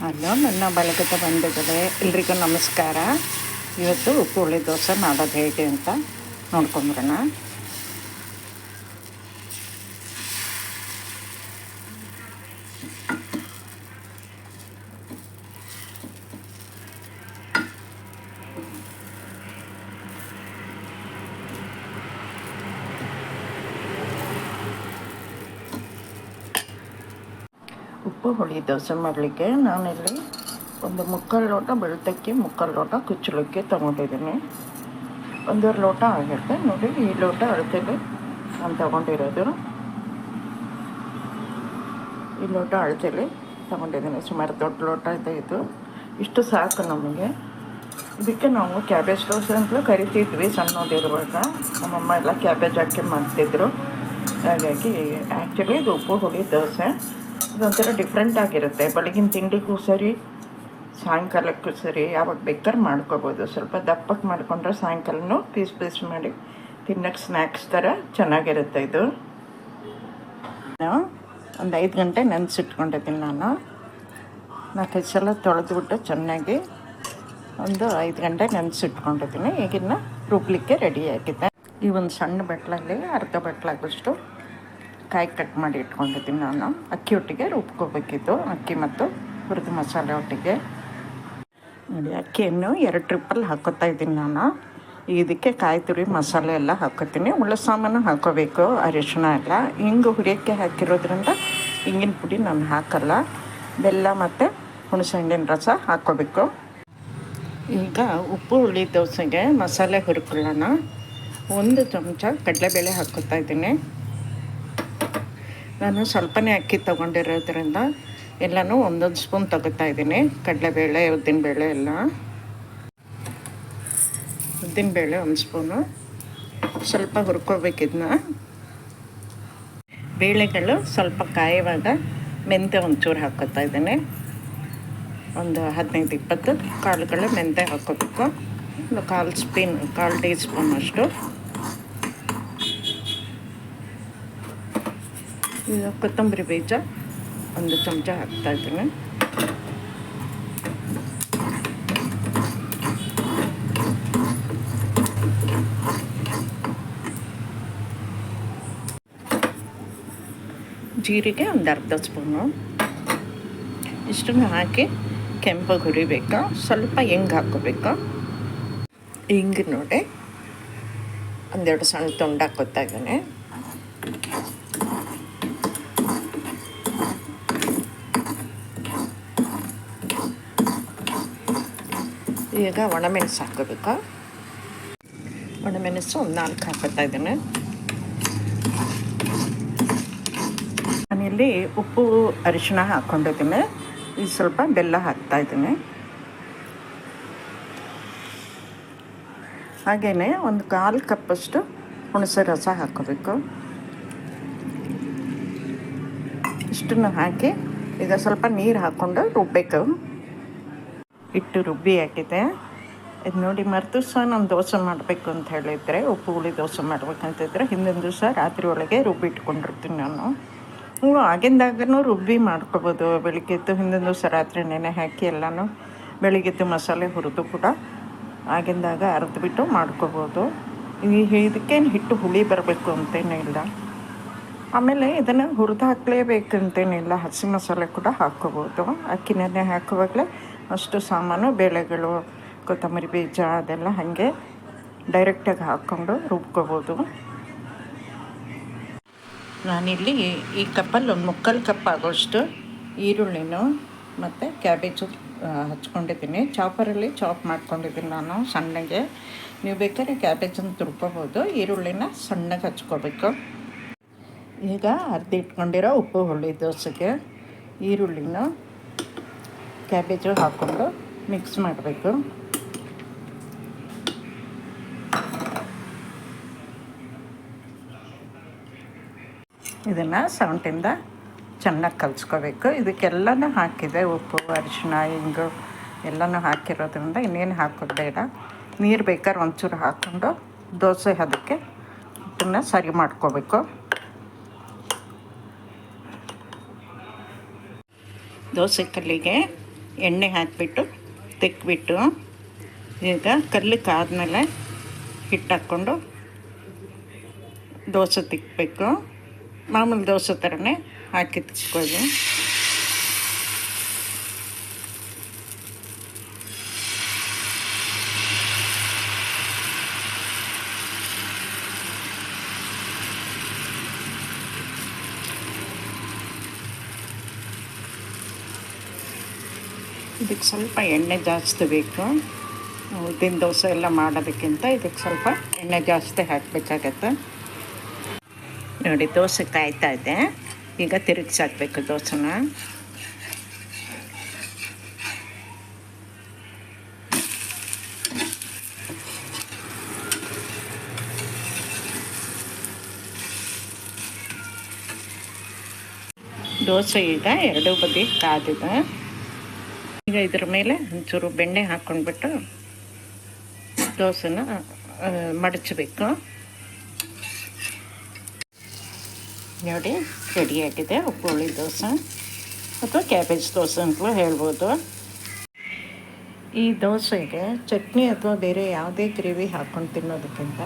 Hello, ನನ್ನ ಬಳಗದ ಬಂಧುಗಳೇ, ಎಲ್ರಿಗೂ ನಮಸ್ಕಾರ. ಇವತ್ತು ಉಪ್ಪು ಹುಳಿ ದೋಸೆ ಮಾಡೋದು ಹೇಗೆ ಅಂತ ನೋಡ್ಕೊಂಬರೋಣ. ಉಪ್ಪು ಹುಳಿ ದೋಸೆ ಮಾಡಲಿಕ್ಕೆ ನಾನಿಲ್ಲಿ ಒಂದು ಮುಕ್ಕಾಲು ಲೋಟ ಬೆಳ್ತಕ್ಕಿ, ಮುಕ್ಕಾಲು ಲೋಟ ಕುಚ್ಚಲಕ್ಕಿ ತೊಗೊಂಡಿದ್ದೀನಿ. 1.5 ಲೋಟ ಆಗಿರುತ್ತೆ ನೋಡಿ. ಈ ಲೋಟ ಅಳತೆಲಿ ನಾನು ತೊಗೊಂಡಿರೋದು. ಈ ಲೋಟ ಅಳತೆಲಿ ತೊಗೊಂಡಿದ್ದೀನಿ. ಸುಮಾರು ದೊಡ್ಡ ಲೋಟ ಇದೆ ಇದು. ಇಷ್ಟು ಸಾಕು ನಮಗೆ. ಇದಕ್ಕೆ ನಾವು ಕ್ಯಾಬೇಜ್ ದೋಸೆ ಅಂತಲೂ ಕರಿತಿದ್ವಿ ಸಣ್ಣದಿರುವಾಗ. ನಮ್ಮಮ್ಮ ಎಲ್ಲ ಕ್ಯಾಬೇಜ್ ಹಾಕಿ ಮಾಡ್ತಿದ್ರು. ಹಾಗಾಗಿ ಆ್ಯಕ್ಚುಲಿ ಇದು ಉಪ್ಪು ಹುಳಿ ದೋಸೆ ಇದೊಂಥರ ಡಿಫ್ರೆಂಟ್ ಆಗಿರುತ್ತೆ. ಬೆಳಗಿನ ತಿಂಡಿಗೂ ಸರಿ, ಸಾಯಂಕಾಲಕ್ಕೂ ಸರಿ, ಯಾವಾಗ ಬೇಕಾದ್ರೆ ಮಾಡ್ಕೋಬೋದು. ಸ್ವಲ್ಪ ದಪ್ಪಕ್ಕೆ ಮಾಡಿಕೊಂಡ್ರೆ ಸಾಯಂಕಾಲನೂ ಪೀಸ್ ಮಾಡಿ ತಿನ್ನೋಕ್ಕೆ ಸ್ನ್ಯಾಕ್ಸ್ ಥರ ಚೆನ್ನಾಗಿರುತ್ತೆ ಇದು. ಒಂದು 5 ಗಂಟೆ ನೆನೆಸಿಟ್ಕೊಂಡಿದ್ದೀನಿ ನಾನು. 4-5 ಸಲ ತೊಳೆದ್ಬಿಟ್ಟು ಚೆನ್ನಾಗಿ ಒಂದು 5 ಗಂಟೆ ನೆನೆಸಿಟ್ಕೊಂಡಿದ್ದೀನಿ. ಈಗಿನ್ನು ರುಬ್ಲಿಕ್ಕೆ ರೆಡಿ ಆಗಿದೆ. ಈ ಒಂದು ಸಣ್ಣ ಬಟ್ಲಲ್ಲಿ ಅರ್ಧ ಬಟ್ಲಾಗಷ್ಟು ಕಾಯಿ ಕಟ್ ಮಾಡಿ ಇಟ್ಕೊಂಡಿದ್ದೀನಿ ನಾನು. ಅಕ್ಕಿ ಒಟ್ಟಿಗೆ ರುಬ್ಕೋಬೇಕಿತ್ತು, ಅಕ್ಕಿ ಮತ್ತು ಹುರಿದ ಮಸಾಲೆ ಒಟ್ಟಿಗೆ. ನೋಡಿ, ಅಕ್ಕಿಯನ್ನು 2 ಟ್ರಿಪ್ಪಲ್ಲಿ ಹಾಕೋತಾ ಇದ್ದೀನಿ ನಾನು. ಇದಕ್ಕೆ ಕಾಯಿ ತುರಿ ಮಸಾಲೆ ಎಲ್ಲ ಹಾಕೋತೀನಿ. ಉಳ್ಳ ಸಾಮಾನು ಹಾಕೋಬೇಕು, ಅರಿಶಿಣ ಎಲ್ಲ. ಹಿಂಗೆ ಹುರಿಯೋಕ್ಕೆ ಹಾಕಿರೋದ್ರಿಂದ ಹಿಂಗಿನ ಪುಡಿ ನಾನು ಹಾಕಲ್ಲ. ಬೆಲ್ಲ ಮತ್ತು ಹುಣಸೆಹಣ್ಣಿನ ರಸ ಹಾಕ್ಕೋಬೇಕು. ಈಗ ಉಪ್ಪು ಹುಳಿ ದೋಸೆಗೆ ಮಸಾಲೆ ಹುರ್ಕೊಳ್ಳೋಣ. 1 ಚಮಚ ಕಡಲೆಬೇಳೆ ಹಾಕ್ಕೋತಾ ಇದ್ದೀನಿ. ನಾನು ಸ್ವಲ್ಪನೇ ಅಕ್ಕಿ ತೊಗೊಂಡಿರೋದ್ರಿಂದ ಎಲ್ಲನೂ 1 ಸ್ಪೂನ್ ತೊಗೋತಾ ಇದ್ದೀನಿ. ಕಡಲೆಬೇಳೆ, ಉದ್ದಿನಬೇಳೆ ಎಲ್ಲ. ಉದ್ದಿನಬೇಳೆ 1 ಸ್ಪೂನು. ಸ್ವಲ್ಪ ಹುರ್ಕೋಬೇಕಿದ್ನ. ಬೇಳೆಗಳು ಸ್ವಲ್ಪ ಕಾಯುವಾಗ ಮೆಂತ್ಯ ಒಂಚೂರು ಹಾಕ್ಕೋತಾ ಇದ್ದೀನಿ. ಒಂದು 15-20 ಕಾಳುಗಳು ಮೆಂತ್ಯ ಹಾಕ್ಕೋಬೇಕು. ಒಂದು 1/4 ಟೀ ಸ್ಪೂನ್ ಅಷ್ಟು. ಈಗ ಕೊತ್ತಂಬರಿ ಬೀಜ 1 ಚಮಚ ಹಾಕ್ತಾಯಿದ್ದೀನಿ. ಜೀರಿಗೆ 1/2 ಸ್ಪೂನು. ಇಷ್ಟನ್ನು ಹಾಕಿ ಕೆಂಪಾಗಿ ಹುರಿಬೇಕು. ಸ್ವಲ್ಪ ಹಿಂಗೆ ಹಾಕ್ಕೋಬೇಕು. ಹಿಂಗೆ ನೋಡಿ 1-2 ಸಣ್ಣ ತುಂಡು ಹಾಕ್ಕೋತಾ ಇದ್ದೀನಿ. ಈಗ ಒಣಮೆಣಸು ಹಾಕೋಬೇಕು. ಒಣಮೆಣಸು 4 ಹಾಕೋತಾ ಇದ್ದೀನಿ. ನಾನಿಲ್ಲಿ ಉಪ್ಪು ಅರಿಶಿಣ ಹಾಕ್ಕೊಂಡಿದ್ದೀನಿ. ಈಗ ಸ್ವಲ್ಪ ಬೆಲ್ಲ ಹಾಕ್ತಾಯಿದ್ದೀನಿ. ಹಾಗೆಯೇ ಒಂದು 1/4 ಕಪ್ಪಷ್ಟು ಹುಣಸೆ ರಸ ಹಾಕ್ಕೋಬೇಕು. ಇಷ್ಟನ್ನು ಹಾಕಿ ಈಗ ಸ್ವಲ್ಪ ನೀರು ಹಾಕ್ಕೊಂಡು ರುಬ್ಬಬೇಕು. ಹಿಟ್ಟು ರುಬ್ಬಿ ಹಾಕಿದೆ. ಇದು ನೋಡಿ, ಮರುದಿವ್ಸ ನಾನು ದೋಸೆ ಮಾಡಬೇಕು ಅಂತ ಹೇಳಿದರೆ, ಉಪ್ಪು ಹುಳಿ ದೋಸೆ ಮಾಡ್ಬೇಕಂತಿದ್ರೆ ಹಿಂದಿನ ದಿವಸ ರಾತ್ರಿ ಒಳಗೆ ರುಬ್ಬಿಟ್ಕೊಂಡಿರ್ತೀನಿ ನಾನು. ಆಗಿಂದಾಗೂ ರುಬ್ಬಿ ಮಾಡ್ಕೊಬೋದು. ಬೆಳಿಗ್ಗೆದ್ದು ಹಿಂದಿನ ದಿವಸ ರಾತ್ರಿ ನೆನೆ ಹಾಕಿ ಎಲ್ಲನೂ ಬೆಳಿಗ್ಗೆದ್ದು ಮಸಾಲೆ ಹುರಿದು ಕೂಡ ಆಗಿಂದಾಗ ಅರ್ದ್ಬಿಟ್ಟು ಮಾಡ್ಕೊಬೋದು. ಇದಕ್ಕೇನು ಹಿಟ್ಟು ಹುಳಿ ಬರಬೇಕು ಅಂತೇನೂ ಇಲ್ಲ. ಆಮೇಲೆ ಇದನ್ನು ಹುರಿದು ಹಾಕಲೇಬೇಕಂತೇನಿಲ್ಲ. ಹಸಿ ಮಸಾಲೆ ಕೂಡ ಹಾಕ್ಕೋಬೋದು. ಅಕ್ಕಿ ನೆನೆ ಹಾಕುವಾಗಲೇ ಅಷ್ಟು ಸಾಮಾನು, ಬೇಳೆಗಳು, ಕೊತ್ತಂಬರಿ ಬೀಜ ಅದೆಲ್ಲ ಹಾಗೆ ಡೈರೆಕ್ಟಾಗಿ ಹಾಕ್ಕೊಂಡು ರುಬ್ಕೋಬೋದು. ನಾನಿಲ್ಲಿ ಈ ಕಪ್ಪಲ್ಲಿ 1/4 ಕಪ್ ಆಗೋಷ್ಟು ಈರುಳ್ಳಿನೂ ಮತ್ತು ಕ್ಯಾಬೇಜು ಹಚ್ಕೊಂಡಿದ್ದೀನಿ. ಚಾಪರಲ್ಲಿ ಚಾಪ್ ಮಾಡ್ಕೊಂಡಿದ್ದೀನಿ ನಾನು ಸಣ್ಣಗೆ. ನೀವು ಬೇಕಾದ್ರೆ ಕ್ಯಾಬೇಜನ್ನು ತುರ್ಕೋಬೋದು. ಈರುಳ್ಳಿನ ಸಣ್ಣಗೆ ಹಚ್ಕೋಬೇಕು. ಈಗ ಇಟ್ಕೊಂಡಿರೋ ಉಪ್ಪು ಹುಳಿ ದೋಸೆಗೆ ಈರುಳ್ಳಿನ ಕ್ಯಾಬೇಜು ಹಾಕ್ಕೊಂಡು ಮಿಕ್ಸ್ ಮಾಡಬೇಕು. ಇದನ್ನು ಸೌಂಟಿಂದ ಚೆನ್ನಾಗಿ ಕಲಿಸ್ಕೋಬೇಕು. ಇದಕ್ಕೆಲ್ಲನೂ ಹಾಕಿದೆ, ಉಪ್ಪು, ಅರಿಶಿಣ, ಹಿಂಗು ಎಲ್ಲನೂ ಹಾಕಿರೋದ್ರಿಂದ ಇನ್ನೇನು ಹಾಕೋದು ಬೇಡ. ನೀರು ಬೇಕಾದ್ರೆ ಒಂಚೂರು ಹಾಕ್ಕೊಂಡು ದೋಸೆ ಅದಕ್ಕೆ ಹಿಟ್ಟನ್ನು ಸರಿ ಮಾಡ್ಕೋಬೇಕು. ದೋಸೆ ಕಲ್ಲಿಗೆ ಎಣ್ಣೆ ಹಾಕಿಬಿಟ್ಟು ತೆಕ್ಬಿಟ್ಟು ಈಗ ಕಲ್ಲಕ್ಕೆ ಆದಮೇಲೆ ಹಿಟ್ಟು ಹಾಕ್ಕೊಂಡು ದೋಸೆ ತಿಕ್ಕಬೇಕು. ಮಾಮೂಲಿ ದೋಸೆ ಥರನೇ ಹಾಕಿ ತಿಕ್ಕೋದು. ಇದಕ್ಕೆ ಸ್ವಲ್ಪ ಎಣ್ಣೆ ಜಾಸ್ತಿ ಬೇಕು. ಉದ್ದಿನ ದೋಸೆ ಎಲ್ಲ ಮಾಡೋದಕ್ಕಿಂತ ಇದಕ್ಕೆ ಸ್ವಲ್ಪ ಎಣ್ಣೆ ಜಾಸ್ತಿ ಹಾಕಬೇಕಾಗತ್ತೆ. ನೋಡಿ ದೋಸೆ ಕಾಯ್ತಾ ಇದೆ. ಈಗ ತಿರುಗಿಸಾಕಬೇಕು ದೋಸೆನ. ದೋಸೆ ಈಗ ಎರಡೂ ಬದಿ ಕಾದಿದೆ. ಈಗ ಇದ್ರ ಮೇಲೆ ಒಂಚೂರು ಬೆಣ್ಣೆ ಹಾಕ್ಕೊಂಡ್ಬಿಟ್ಟು ದೋಸೆನ ಮಡಚಬೇಕು. ನೋಡಿ ರೆಡಿಯಾಗಿದೆ ಉಪ್ಪುಳಿ ದೋಸೆ ಅಥವಾ ಕ್ಯಾಬೇಜ್ ದೋಸೆ ಅಂತಲೂ ಹೇಳ್ಬೋದು. ಈ ದೋಸೆಗೆ ಚಟ್ನಿ ಅಥವಾ ಬೇರೆ ಯಾವುದೇ ಗ್ರೇವಿ ಹಾಕ್ಕೊಂಡು ತಿನ್ನೋದಕ್ಕಿಂತ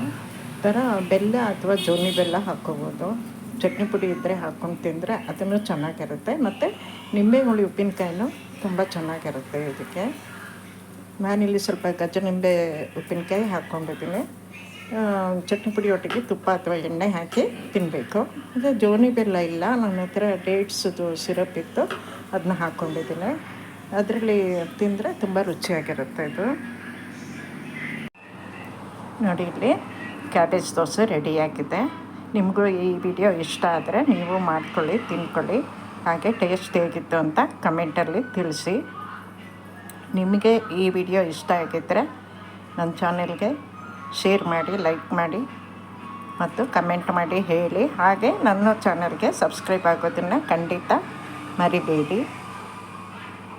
ಥರ ಬೆಲ್ಲ ಅಥವಾ ಜೋನಿ ಬೆಲ್ಲ ಹಾಕ್ಕೋಬೋದು. ಚಟ್ನಿ ಪುಡಿ ಇದ್ದರೆ ಹಾಕ್ಕೊಂಡು ತಿಂದರೆ ಅದನ್ನು ಚೆನ್ನಾಗಿರುತ್ತೆ. ಮತ್ತು ನಿಂಬೆ ಹುಳಿ ಉಪ್ಪಿನಕಾಯಿನೂ ತುಂಬ ಚೆನ್ನಾಗಿರುತ್ತೆ ಇದಕ್ಕೆ. ನಾನಿಲ್ಲಿ ಸ್ವಲ್ಪ ಗಜ್ಜನಿಂಬೆ ಉಪ್ಪಿನಕಾಯಿ ಹಾಕ್ಕೊಂಡಿದ್ದೀನಿ. ಚಟ್ನಿ ಪುಡಿ ಒಟ್ಟಿಗೆ ತುಪ್ಪ ಅಥವಾ ಎಣ್ಣೆ ಹಾಕಿ ತಿನ್ನಬೇಕು. ಇದು ಜೋನಿ ಬೆಲ್ಲ ಇಲ್ಲ, ನನ್ನ ಹತ್ರ ಡೇಟ್ಸ್ದು ಸಿರಪ್ ಇತ್ತು, ಅದನ್ನ ಹಾಕ್ಕೊಂಡಿದ್ದೀನಿ. ಅದರಲ್ಲಿ ತಿಂದರೆ ತುಂಬ ರುಚಿಯಾಗಿರುತ್ತೆ ಇದು. ನೋಡಿ ಇಲ್ಲಿ ಕ್ಯಾಬೇಜ್ ದೋಸೆ ರೆಡಿಯಾಗಿದೆ. ನಿಮಗೂ ಈ ವಿಡಿಯೋ ಇಷ್ಟ ಆದರೆ ನೀವು ಮಾಡ್ಕೊಳ್ಳಿ, ತಿನ್ಕೊಳ್ಳಿ. ಹಾಗೆ ಟೇಸ್ಟ್ ಹೇಗಿತ್ತು ಅಂತ ಕಮೆಂಟಲ್ಲಿ ತಿಳಿಸಿ. ನಿಮಗೆ ಈ ವಿಡಿಯೋ ಇಷ್ಟ ಆಗಿದ್ದರೆ ನನ್ನ ಚಾನೆಲ್ಗೆ ಶೇರ್ ಮಾಡಿ, ಲೈಕ್ ಮಾಡಿ ಮತ್ತು ಕಮೆಂಟ್ ಮಾಡಿ ಹೇಳಿ. ಹಾಗೆ ನನ್ನ ಚಾನೆಲ್ಗೆ ಸಬ್ಸ್ಕ್ರೈಬ್ ಆಗೋದನ್ನು ಖಂಡಿತ ಮರಿಬೇಡಿ.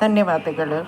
ಧನ್ಯವಾದಗಳು.